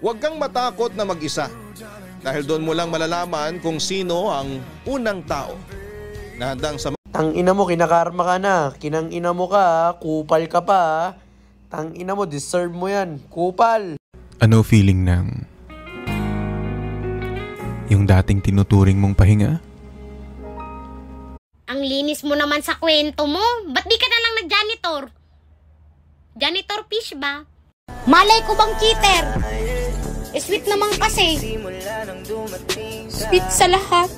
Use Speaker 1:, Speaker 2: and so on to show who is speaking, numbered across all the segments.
Speaker 1: Huwag kang matakot na mag-isa dahil doon mo lang malalaman kung sino ang unang tao na handang sa...
Speaker 2: Tangina mo, kinakarma ka na. Kinangina mo ka, kupal ka pa. Tangina mo, deserve mo yan. Kupal.
Speaker 3: Ano feeling ng yung dating tinuturing mong pahinga?
Speaker 4: Ang linis mo naman sa kwento mo. Ba't di ka na lang nag-janitor? Janitor fish ba? Malay ko bang cheater? Sweet naman kasi. Sweet sa lahat.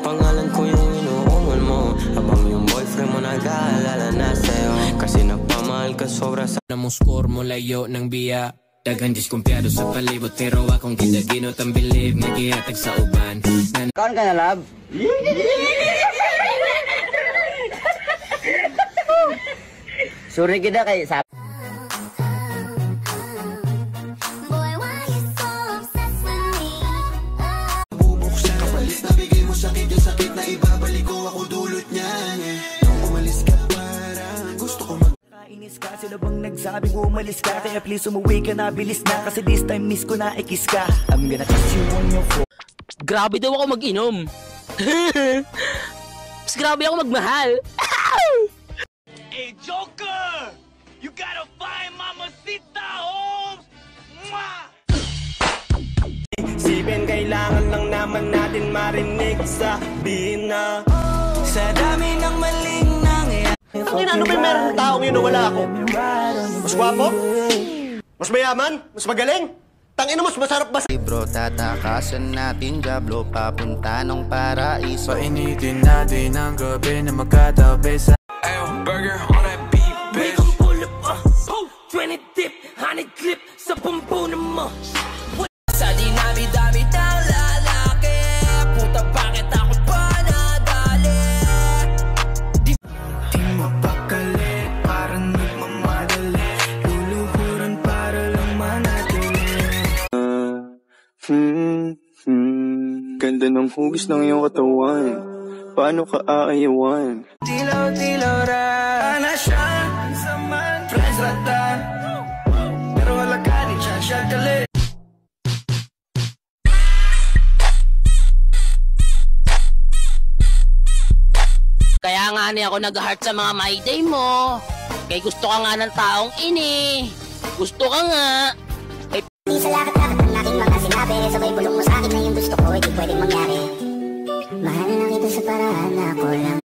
Speaker 5: Pangalan ko yung inuungol mo, habang yung boyfriend mo nag-aalala na sa'yo. Kasi nagpamahal ka sobra sa namuskor mo layo ng biya. Dagan diskumpiyado sa palibot, pero akong ginaginot ang believe, nag-ihatag sa uban.
Speaker 6: Kaon ka na, love? Sorry kita kay sa...
Speaker 7: Sakit na ibabalik ko ako dulot niyan. Nung umalis ka parang gusto ko mag... Kainis ka, sila bang nagsabing umalis ka? Kaya please umuwi ka na, bilis na. Kasi this time miss ko na ikis ka. I'm gonna kiss you on your phone.
Speaker 5: Grabe daw ako mag-inom. Mas grabe ako magmahal.
Speaker 8: Hey Joker! You gotta find Mamacita Holmes! Mwah!
Speaker 7: Sipin kailangan lang naman natin marinig sabihin na sa dami ng maling nangyayari.
Speaker 6: Ano ba yung meron taong yun na wala ako? Mas gwapo? Mas mayaman? Mas magaling? Tangina mas masarap ba?
Speaker 9: Bro, tatakasan natin Diablo papunta ng paraiso.
Speaker 7: Painitin natin ang gabi na magkatabi sa burger on that beef, bitch. Make 'em pull up, 20 dip, honey clip sa pumpunan mo.
Speaker 5: Sa dinami-dami ng lalaki, puta bakit ako pa nadali?
Speaker 7: Di mapakali, parang nagmamadali. Luluhuran para lang manatili.
Speaker 10: Ganda ng hugis ng iyong katawan. Paano ka aayawan?
Speaker 7: Dilaw-dilaw ra na siya sa man, friends rata. Pero wala ka ni siya galit.
Speaker 5: Kaya nga ni ako nag-heart sa mga my day mo. Kaya gusto ka nga ng taong ini. Gusto ka nga.
Speaker 4: Di sa lakat-lakat ng aking mga sinabi, sabay bulong mo sa akin na yung gusto ko, hindi pwedeng mangyari. Mahal na kita sa paraan na ako lang.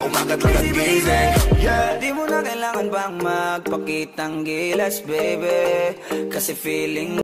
Speaker 7: Di mo na kailangan bang magpakitang gilas, baby. Kasi feeling